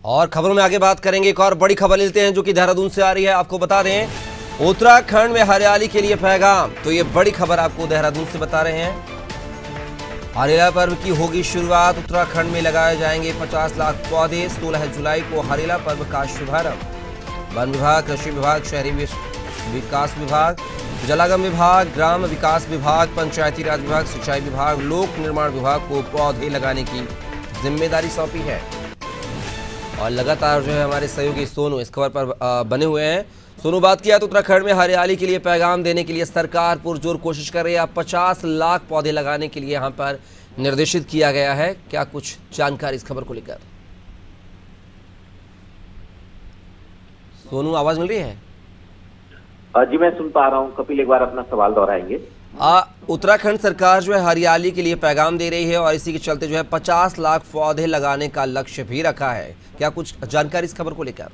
और खबरों में आगे बात करेंगे, एक और बड़ी खबर लेते हैं जो कि देहरादून से आ रही है। आपको बता दें, उत्तराखंड में हरियाली के लिए पैगाम। तो ये बड़ी खबर आपको देहरादून से बता रहे हैं। हरेला पर्व की होगी शुरुआत, उत्तराखंड में लगाए जाएंगे 50 लाख पौधे। 16 जुलाई को हरेला पर्व का शुभारंभ। वन विभाग, कृषि विभाग, शहरी विकास विभाग, जलागम विभाग, ग्राम विकास विभाग, पंचायती राज विभाग, सिंचाई विभाग, लोक निर्माण विभाग को पौधे लगाने की जिम्मेदारी सौंपी है। और लगातार जो है हमारे सहयोगी सोनू इस खबर पर बने हुए हैं। सोनू, बात किया तो उत्तराखंड में हरियाली के लिए पैगाम देने के लिए सरकार पुरजोर कोशिश कर रही है। 50 लाख पौधे लगाने के लिए यहाँ पर निर्देशित किया गया है। क्या कुछ जानकारी इस खबर को लेकर? सोनू, आवाज मिल रही है? जी, मैं सुन पा रहा हूँ। कपिल, एक बार अपना सवाल दोहराएंगे। उत्तराखंड सरकार जो है हरियाली के लिए पैगाम दे रही है और इसी के चलते जो है 50 लाख पौधे लगाने का लक्ष्य भी रखा है। क्या कुछ जानकारी इस खबर को लेकर?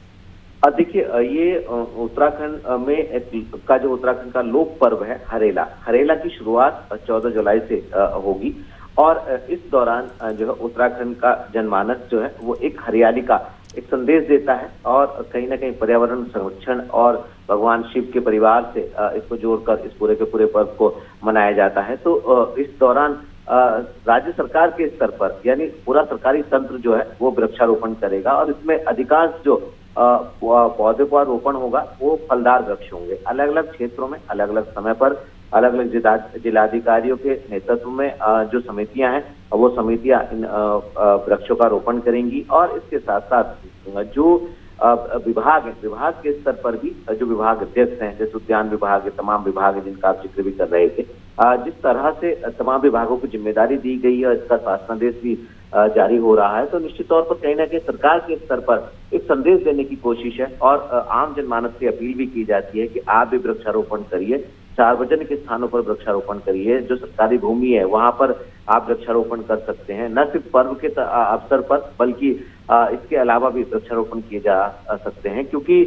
देखिए, ये उत्तराखंड में का जो उत्तराखंड का लोक पर्व है हरेला की शुरुआत 14 जुलाई से होगी। और इस दौरान जो है उत्तराखंड का जनमानस जो है वो एक हरियाली का एक संदेश देता है और कहीं ना कहीं पर्यावरण संरक्षण और भगवान शिव के परिवार से इसको जोड़कर इस पूरे के पूरे पर्व को मनाया जाता है। तो इस दौरान राज्य सरकार के स्तर पर यानी पूरा सरकारी तंत्र जो है वो वृक्षारोपण करेगा और इसमें अधिकांश जो पौधे का रोपण होगा वो फलदार वृक्ष होंगे। अलग अलग क्षेत्रों में अलग अलग समय पर अलग अलग जिलाधिकारियों के नेतृत्व में जो समितियां हैं वो समितियां इन वृक्षों का रोपण करेंगी। और इसके साथ साथ जो विभाग के स्तर पर भी जो विभाग अध्यक्ष हैं, जैसे उद्यान विभाग, तमाम विभाग है जिनका आप जिक्र भी कर रहे थे, जिस तरह से तमाम विभागों को जिम्मेदारी दी गई है, इसका शासनादेश भी जारी हो रहा है, तो निश्चित तौर पर कहीं ना कहीं सरकार के स्तर पर एक संदेश देने की कोशिश है और आम जनमानस से अपील भी की जाती है कि आप भी वृक्षारोपण करिए, सार्वजनिक स्थानों पर वृक्षारोपण करिए। जो सरकारी भूमि है वहां पर आप वृक्षारोपण कर सकते हैं, न सिर्फ पर्व के अवसर पर बल्कि इसके अलावा भी वृक्षारोपण किए जा सकते हैं। क्योंकि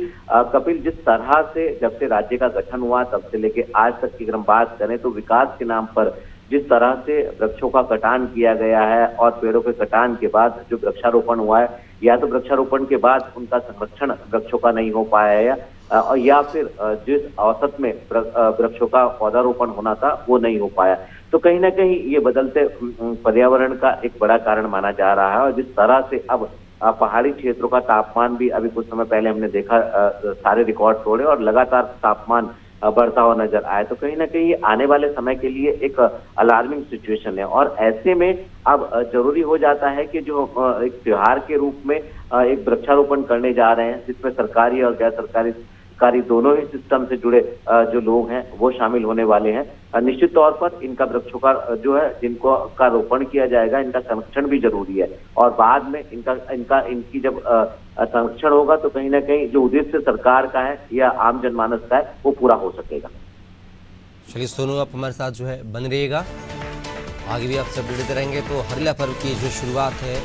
कपिल, जिस तरह से जब से राज्य का गठन हुआ तब से लेके आज तक की अगर हम बात करें तो विकास के नाम पर जिस तरह से वृक्षों का कटान किया गया है और पेड़ों के कटान के बाद जो वृक्षारोपण हुआ है, या तो वृक्षारोपण के बाद उनका संरक्षण वृक्षों का नहीं हो पाया है या फिर जिस औसत में वृक्षों का पौधारोपण होना था वो नहीं हो पाया। तो कहीं ना कहीं ये बदलते पर्यावरण का एक बड़ा कारण माना जा रहा है। और जिस तरह से अब पहाड़ी क्षेत्रों का तापमान भी अभी कुछ समय पहले हमने देखा सारे रिकॉर्ड तोड़े और लगातार तापमान बढ़ता हुआ नजर आए, तो कहीं ना कहीं आने वाले समय के लिए एक अलार्मिंग सिचुएशन है। और ऐसे में अब जरूरी हो जाता है कि जो एक त्योहार के रूप में एक वृक्षारोपण करने जा रहे हैं, जिसमें सरकारी और गैर सरकारी दोनों ही सिस्टम से जुड़े जो लोग हैं वो शामिल होने वाले हैं। निश्चित तौर पर इनका वृक्षों का जो है जिनको का रोपण किया जाएगा, इनका संरक्षण भी जरूरी है और बाद में इनकी जब संरक्षण होगा तो कहीं ना कहीं जो उद्देश्य सरकार का है या आम जनमानस का है वो पूरा हो सकेगा। चलिए सोनू, आप हमारे साथ जो है बन रहिएगा, आगे भी आपसे अपडेट देते रहेंगे। तो हरेला पर्व की जो शुरुआत है